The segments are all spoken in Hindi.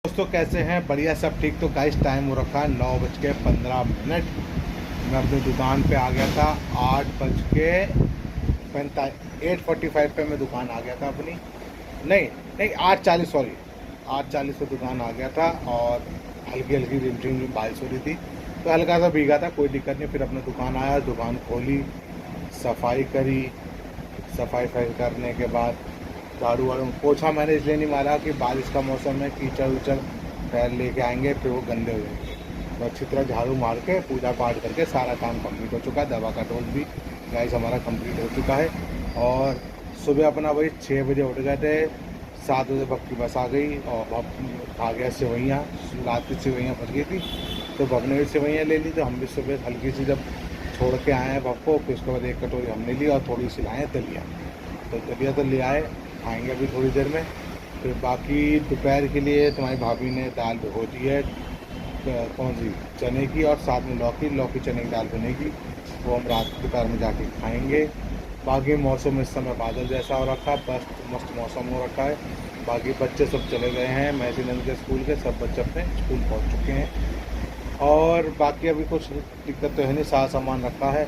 दोस्तों कैसे हैं? बढ़िया, सब ठीक। तो गाइस टाइम हो रखा है 9:15। मैं अपनी दुकान पे आ गया था 8:45 पे मैं दुकान आ गया था अपनी। नहीं नहीं, 8:40, सॉरी, 8:40 पे दुकान आ गया था। और हल्की हल्की रिमझिम बारिश हो रही थी, तो हल्का सा भीगा था, कोई दिक्कत नहीं। फिर अपने दुकान आया, दुकान खोली, सफाई करी। सफाई करने के बाद झाड़ू वाड़ू पोछा मैंने इसलिए नहीं मारा कि बारिश का मौसम है, कीचड़ उचड़ पैर लेके आएंगे, फिर वो गंदे हो जाएंगे। तो अच्छी तरह झाड़ू मार के पूजा पाठ करके सारा काम कंप्लीट हो चुका है। दवा का डोज भी गाइस हमारा कंप्लीट हो चुका है। और सुबह अपना वही 6 बजे उठ गए थे, 7 बजे भक्ति बस आ गई और खा गया सेवैयाँ। रात की सेवैयाँ फंस गई थी, तो भग ने भी सेवैयाँ ले ली। तो हम भी सुबह हल्की सी जब छोड़ के आए हैं भग को, फिर उसके बाद एक कटोरी हमने ली और थोड़ी सी लाए दलिया। तो दलिया तो ले आए, खाएंगे अभी थोड़ी देर में। फिर बाकी दोपहर के लिए तुम्हारी भाभी ने दाल भिगो दी है, कौन सी, चने की, और साथ में लौकी चने की दाल बनेगी, वो हम रात दोपहर में जाके खाएंगे। बाकी मौसम इस समय बादल जैसा हो रखा है, बस मस्त मौसम हो रखा है। बाकी बच्चे सब चले गए हैं महसी नंद के स्कूल के, सब बच्चे अपने स्कूल पहुंच चुके हैं। और बाकी अभी कुछ दिक्कत तो है नहीं, सारा सामान रखा है।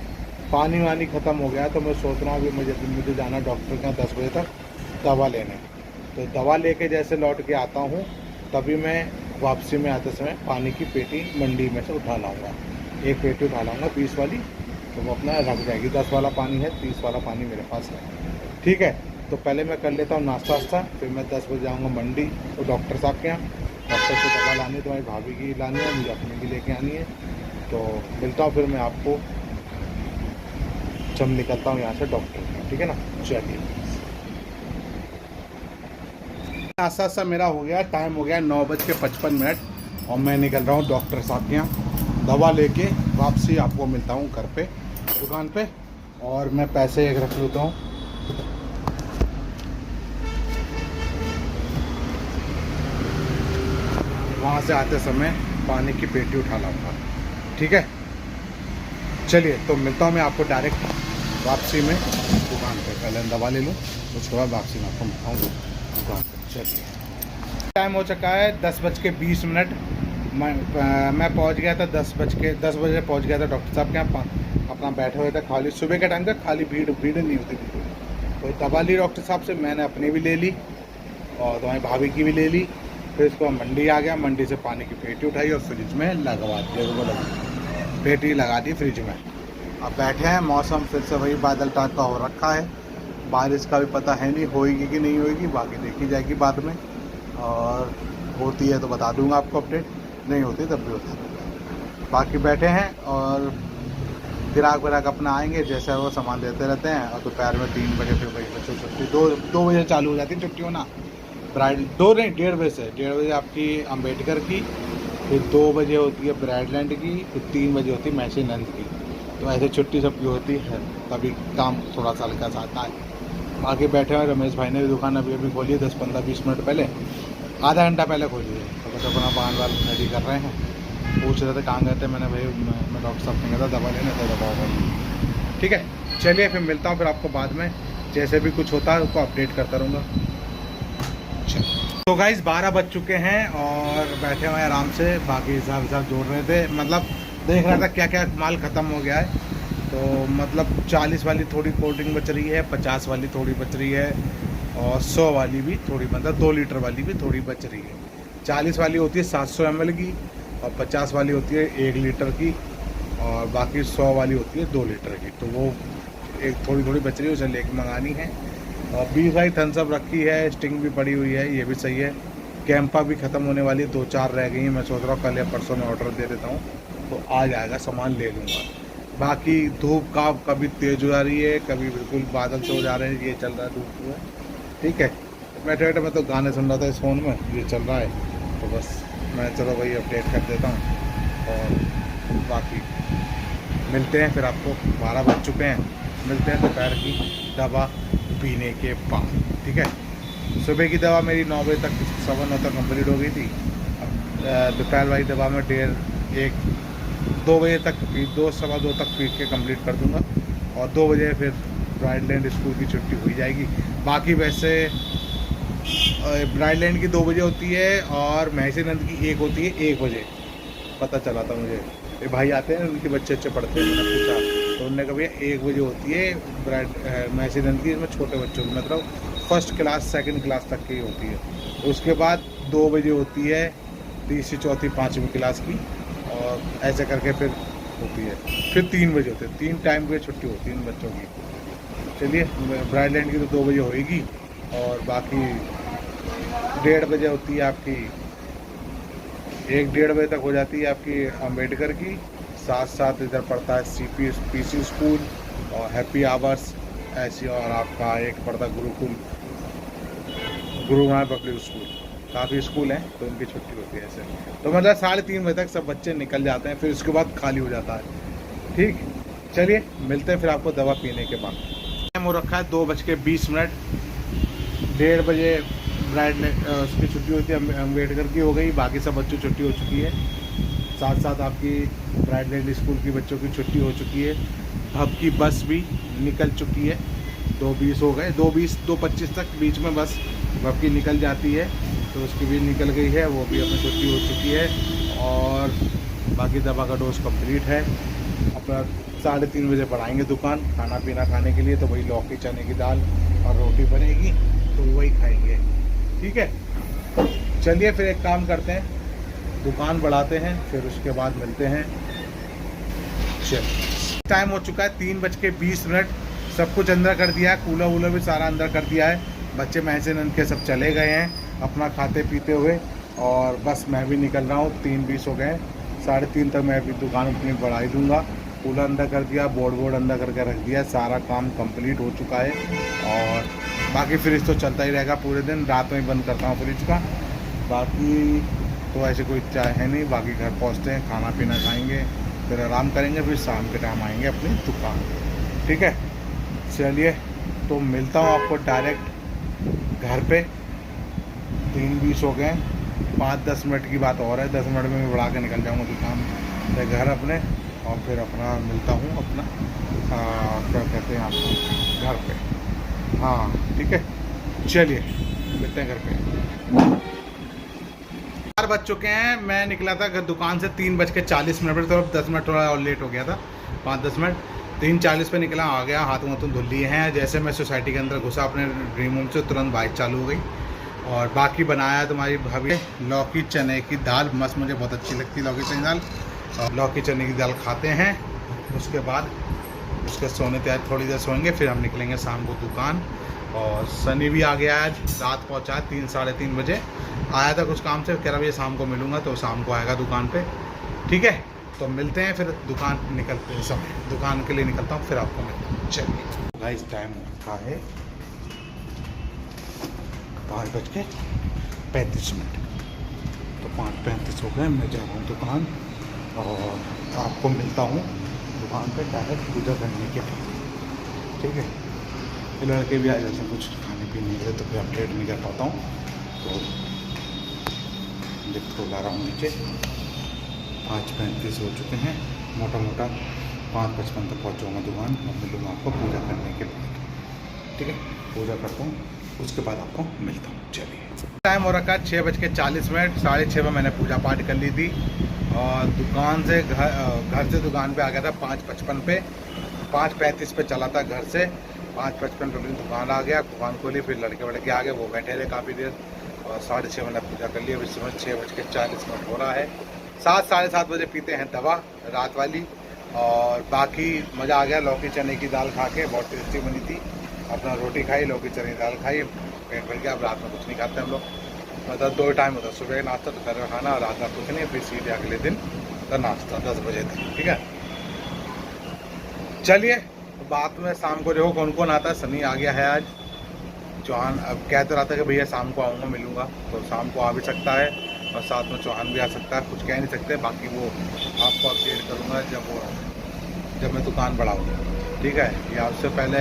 पानी वानी ख़त्म हो गया, तो मैं सोच रहा हूँ अभी मुझे जाना डॉक्टर के यहाँ 10 बजे तक दवा लेने। तो दवा लेके जैसे लौट के आता हूँ, तभी मैं वापसी में आते समय पानी की पेटी मंडी में से उठा लाऊंगा। एक पेटी उठा लाऊंगा 20 वाली, तो वो अपना रख जाएगी। 10 वाला पानी है, 30 वाला पानी मेरे पास है। ठीक है, तो पहले मैं कर लेता हूँ नाश्ता वास्ता, फिर मैं 10 बजे जाऊँगा मंडी तो डॉक्टर साहब के यहाँ। डॉक्टर से दवा लानी है, तुम्हारी भाभी की लानी है, मुझे अपनी भी लेके आनी है। तो मिलता हूँ फिर मैं आपको जब निकलता हूँ यहाँ से डॉक्टर के, ठीक है ना। चलिए, नाश्ता सा मेरा हो गया, टाइम हो गया 9:55 और मैं निकल रहा हूँ डॉक्टर साहब के यहाँ दवा लेके। वापसी आपको मिलता हूँ घर पे, दुकान पे। और मैं पैसे एक रख लेता हूँ, वहाँ से आते समय पानी की पेटी उठा लाऊंगा, ठीक है। चलिए, तो मिलता हूँ मैं आपको डायरेक्ट वापसी में दुकान पे। पहले दवा ले लूँ, उसके बाद वापसी में आपको मिलता हूँ दुकान पे। चलिए, टाइम हो चुका है 10:20। मैं पहुंच गया था 10 बजे पहुंच गया था डॉक्टर साहब के यहाँ। अपना बैठे हुए थे, खाली सुबह के टाइम तक खाली भीड़ भीड़ नहीं होती बिल्कुल। तो दवा ली डॉक्टर साहब से, मैंने अपनी भी ले ली और तुम्हारी भाभी की भी ले ली। फिर उसको मंडी आ गया, मंडी से पानी की पेटी उठाई और फ्रिज में लगवा दी, पेटी लगा दी फ्रिज में। अब बैठे हैं, मौसम फिर से वही बादल टाइप का हो रखा है। बारिश का भी पता है नहीं होएगी कि नहीं होएगी, बाकी देखी जाएगी बाद में। और होती है तो बता दूंगा आपको अपडेट, नहीं होती तब भी बता दूंगा। बाकी बैठे हैं और ग्राहक अपना आएंगे, जैसे वो सामान देते रहते हैं। और दोपहर में 3 बजे फिर वही बच्चों की छुट्टी, 2 बजे चालू हो जाती है छुट्टी होना। ब्राइड 2 नहीं, 1:30 बजे से 1:30 बजे आपकी अम्बेडकर की, फिर 2 बजे होती है ब्राइडलैंड की, फिर 3 बजे होती है महसी नंद की। तो ऐसे छुट्टी सबकी होती है, तभी काम थोड़ा सा हल्का सा आता है। बाकी बैठे हुए रमेश भाई ने भी दुकान अभी खोली है, 10-15-20 मिनट पहले, आधा घंटा पहले खोली है। तो बस अपना बांध वाल रेडी कर रहे हैं। पूछ रहे थे कहाँ गए थे, मैंने भाई मैं डॉक्टर साहब ने कहा था दवा लेने, तो दवा वाली। ठीक है, चलिए फिर मिलता हूँ फिर आपको बाद में, जैसे भी कुछ होता है उसको अपडेट करता रहूँगा। तो गाइस 12 बज चुके हैं और बैठे हुए आराम से, बाकी हिसाब जोड़ रहे थे, मतलब देख रहा था क्या क्या माल ख़त्म हो गया है। तो मतलब 40 वाली थोड़ी कोल्ड ड्रिंक बच रही है, 50 वाली थोड़ी बच रही है, और 100 वाली भी थोड़ी, मतलब 2 लीटर वाली भी थोड़ी बच रही है। 40 वाली होती है 700 ml की, और 50 वाली होती है 1 लीटर की, और बाकी 100 वाली होती है 2 लीटर की। तो वो एक थोड़ी थोड़ी बच रही है, उसे लेके मंगानी है। और 20 वाली थम्सअप रखी है, स्टिंग भी पड़ी हुई है, ये भी सही है। कैंपा भी ख़त्म होने वाली है, 2-4 रह गई हैं। मैं सोच रहा हूँ कल या परसों में ऑर्डर दे देता हूँ, तो आ जाएगा, सामान ले लूँगा। बाकी धूप का कभी तेज़ हो जा रही है, कभी बिल्कुल बादल से हो जा रहे हैं, ये चल रहा है धूप में, ठीक है। बैठे बैठे मैं तो गाने सुन रहा था इस फ़ोन में, ये चल रहा है, तो बस मैं चलो वही अपडेट कर देता हूँ। और बाकी मिलते हैं फिर आपको, 12 बज चुके हैं, मिलते हैं दोपहर की दवा पीने के बाद, ठीक है। सुबह की दवा मेरी 9 बजे तक, 9:15 तक कंप्लीट हो गई थी। अब दोपहर वाली दवा में 2 बजे तक 2-2:15 तक पी के कंप्लीट कर दूंगा। और 2 बजे फिर ब्राइडलैंड स्कूल की छुट्टी हुई जाएगी। बाकी वैसे ब्राइडलैंड की 2 बजे होती है और महसीनंद की 1 होती है 1 बजे। पता चला था मुझे, ये भाई आते हैं उनके बच्चे अच्छे पढ़ते हैं, मैंने पूछा तो उन्होंने कहा भैया 1 बजे होती है महसीनंद की, इसमें छोटे बच्चों की मतलब फर्स्ट क्लास सेकंड क्लास तक की होती है। उसके बाद 2 बजे होती है तीसरी चौथी पाँचवीं क्लास की, और ऐसे करके फिर होती है, फिर 3 बजे होते हैं, 3 टाइम की छुट्टी होती है इन बच्चों की। चलिए ब्राइडलैंड की तो 2 बजे होएगी, और बाकी 1:30 बजे होती है आपकी, 1-1:30 बजे तक हो जाती है आपकी अम्बेडकर की। साथ साथ इधर पड़ता है PC स्कूल और हैप्पी आवर्स ऐसी, और आपका एक पड़ता गुरु नानक पब्लिक स्कूल। काफ़ी स्कूल हैं तो उनकी छुट्टी होती है ऐसे। तो मतलब 3:30 बजे तक सब बच्चे निकल जाते हैं, फिर उसके बाद खाली हो जाता है। ठीक, चलिए मिलते हैं फिर आपको दवा पीने के बाद। टाइम हो रखा है 2:20, 1:30 बजे उसकी छुट्टी होती है, अम्बेडकर की हो गई, बाकी सब बच्चों की छुट्टी हो चुकी है। साथ साथ आपकी ब्राइडलैंड स्कूल की बच्चों की छुट्टी हो चुकी है। हब की बस भी निकल चुकी है, 2:20 हो गए, 2:25 तक बीच में बस हब की निकल जाती है, तो उसकी भी निकल गई है, वो भी अपनी छुट्टी हो चुकी है। और बाकी दवा का डोज कंप्लीट है। अपना 3:30 बजे बढ़ाएंगे दुकान खाना पीना खाने के लिए, तो वही लौकी चने की दाल और रोटी बनेगी, तो वही खाएंगे। ठीक है, चलिए फिर एक काम करते हैं, दुकान बढ़ाते हैं, फिर उसके बाद मिलते हैं। चलिए टाइम हो चुका है 3:20, सब कुछ अंदर कर दिया है, कूलर वूलर भी सारा अंदर कर दिया है। बच्चे महसीनंद के सब चले गए हैं अपना खाते पीते हुए, और बस मैं भी निकल रहा हूँ। 3:20 हो गए, 3:30 तक मैं अभी दुकान अपनी बढ़ा ही दूँगा। कूलर अंदर कर दिया, बोर्ड अंदर करके रख दिया, सारा काम कंप्लीट हो चुका है। और बाकी फ्रिज तो चलता ही रहेगा पूरे दिन, रात में बंद करता हूँ फ्रिज का। बाकी तो ऐसे कोई चाय है नहीं, बाकी घर पहुँचते हैं, खाना पीना खाएंगे, फिर आराम करेंगे, फिर शाम के टाइम आएंगे अपनी दुकान। ठीक है, चलिए तो मिलता हूँ आपको डायरेक्ट घर पे। 3:20 हो गए, 5-10 मिनट की बात और है, 10 मिनट में मैं बढ़ा के निकल जाऊँगा दुकान से घर अपने, और फिर अपना मिलता हूँ अपना क्या कहते हैं आपको घर पे। हाँ ठीक है, चलिए मिलते हैं घर पे। 4 बज चुके हैं, मैं निकला था दुकान से 3:40 पर, तो 10 मिनट थोड़ा और लेट हो गया था, 5-10 मिनट। 3:40 पे निकला, आ गया, हाथ मुँह धुल लिए हैं। जैसे मैं सोसाइटी के अंदर घुसा अपने ड्रीम रूम से, तुरंत बाइक चालू हो गई। और बाकी बनाया तुम्हारी भाभी लौकी चने की दाल, मस्त, मुझे बहुत अच्छी लगती है लौकी चने दाल। और लौकी चने की दाल खाते हैं, उसके बाद उसके सोने तैयार, थोड़ी देर सोएंगे, फिर हम निकलेंगे शाम को दुकान। और सनी भी आ गया आज, रात पहुंचा 3-3:30 बजे आया था कुछ काम से, कह रहा भैया शाम को मिलूंगा, तो शाम को आएगा दुकान पे। ठीक है, तो मिलते हैं फिर दुकान निकलते हैं, समय दुकान के लिए निकलता हूँ, फिर आपको मिलता हूँ। चलिए गाइस, टाइम रखा है 5:35, तो 5:35 हो गए, मैं जा रहा हूँ दुकान, और आपको मिलता हूँ दुकान पे डायरेक्ट पूजा करने के लिए। ठीक है, ये लड़के भी आ जाते हैं कुछ खाने पीने के लिए, तो फिर अपडेट नहीं कर पाता हूँ, तो लिफ्ट को ला रहा हूँ नीचे। 5:35 हो चुके हैं, मोटा मोटा 5:55 तक पहुँच जाऊँगा दुकान, और मिलूँगा आपको पूजा करने के बाद। ठीक है, पूजा करता हूँ, उसके बाद आपको मिलता हूँ। चलिए टाइम हो रखा है 6:40, 6:30 में मैंने पूजा पाठ कर ली थी, और दुकान से घर से दुकान पे आ गया था 5:55 पे। 5:35 पे चला था घर से, 5:55 पे दुकान आ गया, दुकान खोली, फिर लड़के आ गए, वो बैठे रहे काफ़ी देर, और 6:30 मैंने पूजा कर ली। अभी सुबह 6:40 हो रहा है। 7-7:30 बजे पीते हैं दवा रात वाली। और बाकी मज़ा आ गया, लौकी चने की दाल खा के, बहुत टेस्टी बनी थी। अपना रोटी खाई, लौकी चने की दाल खाई, पेट भर गया। अब रात में कुछ नहीं खाते हम लोग, मतलब 2 टाइम होता है, सुबह का नाश्ता, दोपहर का खाना, और रात का कुछ नहीं, फिर सीधे अगले दिन का नाश्ता 10 बजे तक। ठीक है, चलिए बात में शाम को देखो कौन कौन आता है। सनी आ गया है आज, चौहान अब कह तो रहा था कि भैया शाम को आऊँगा, मिलूँगा, तो शाम को आ भी सकता है, और साथ में चौहान भी आ सकता है, कुछ कह नहीं सकते। बाकी वो आपको अपडेट करूँगा जब मैं दुकान बढ़ाऊँगा। ठीक है, ये आपसे पहले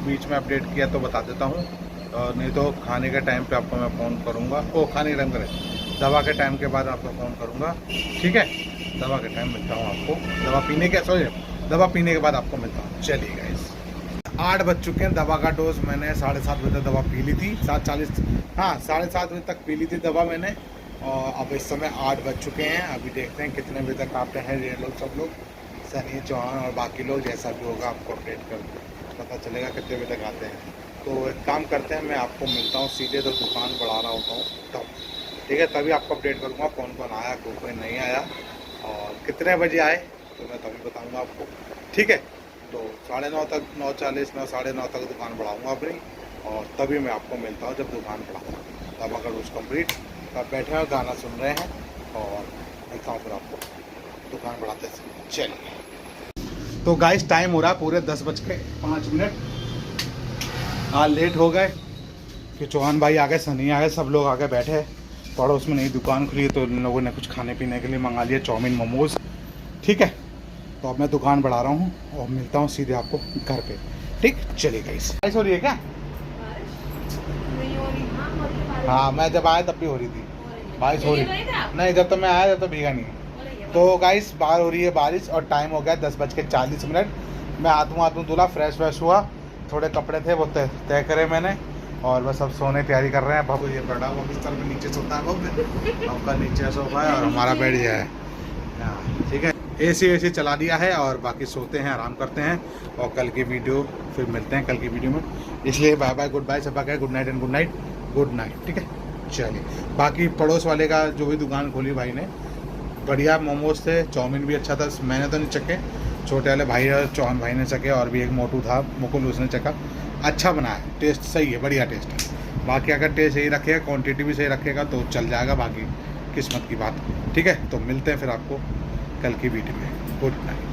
बीच में अपडेट किया तो बता देता हूँ, और नहीं तो खाने के टाइम पे आपको मैं फ़ोन करूँगा। खाने के टाइम करें, दवा के टाइम के बाद आपको फ़ोन करूँगा। ठीक है, दवा के टाइम मिलता हूँ आपको, दवा पीने के बाद आपको मिलता हूँ। चलिए गाइस, 8 बज चुके हैं। दवा का डोज मैंने 7:30 बजे तक दवा पी ली थी, 7:40, हाँ 7:30 बजे तक पी ली थी दवा मैंने। और अब इस समय 8 बज चुके हैं। अभी देखते हैं कितने बजे तक आते हैं ये लोग, सब लोग, सनी चौहान और बाकी लोग, जैसा भी होगा आपको अपडेट कर पता चलेगा कितने बजे तक आते हैं। तो एक काम करते हैं, मैं आपको मिलता हूँ सीधे, तो दुकान बढ़ा रहा होता हूँ तब, ठीक है, तभी आपको अपडेट करूँगा कौन कौन आया, कोई नहीं आया और कितने बजे आए, तो मैं तभी बताऊँगा आपको, ठीक है। तो 9:30 तक, 9:40, 9:30 तक दुकान बढ़ाऊँगा अपनी, और तभी मैं आपको मिलता हूँ जब दुकान बढ़ाऊँगा। तब अगर रोज़ कम्प्लीट, तब बैठे हैं गाना सुन रहे हैं, और मिलता हूँ फिर आपको दुकान बढ़ाते हैं। चलिए, तो गाइस टाइम हो रहा है पूरे 10:05। आज लेट हो गए कि चौहान भाई आ गए, सनी आ गए, सब लोग आ गए बैठे हैं। पड़ोस में नई दुकान खुली है तो इन लोगों ने कुछ खाने पीने के लिए मंगा लिया, चाउमीन मोमोज, ठीक है। तो अब मैं दुकान बढ़ा रहा हूँ और मिलता हूँ सीधे आपको घर पे, ठीक। चलिए गाइस, बारिश हो रही है क्या? हाँ, मैं जब आया तब भी हो रही थी बारिश, हो रही नहीं, जब तक मैं आया तब तो भीगा नहीं। तो गाइस बाहर हो रही है बारिश और टाइम हो गया 10:40। मैं हाथ मुँह धुला, फ्रेश हुआ, थोड़े कपड़े थे वो तय करे मैंने, और बस अब सोने की तैयारी कर रहे हैं। बाबू ये पड़ा हुआ बिस्तर में नीचे सोता है, आपका नीचे सोफा है और हमारा बेड ये है, ठीक है। एसी चला दिया है और बाकी सोते हैं, आराम करते हैं, और कल की वीडियो फिर मिलते हैं कल की वीडियो में। इसलिए बाय बाय, गुड बाय, सब कहे good night and good night, ठीक है। चलिए, बाकी पड़ोस वाले का जो भी दुकान खोली भाई ने, बढ़िया मोमोज थे, चाउमीन भी अच्छा था, मैंने तो नहीं चखे, छोटे वाले भाई और चौहान भाई ने चखे, और भी एक मोटू था मुकुल, उसने चखा, अच्छा बना है, टेस्ट सही है, बढ़िया टेस्ट है। बाकी अगर टेस्ट सही रखेगा, क्वांटिटी भी सही रखेगा तो चल जाएगा, बाकी किस्मत की बात, ठीक है। तो मिलते हैं फिर आपको कल की वीडियो में, गुड नाइट।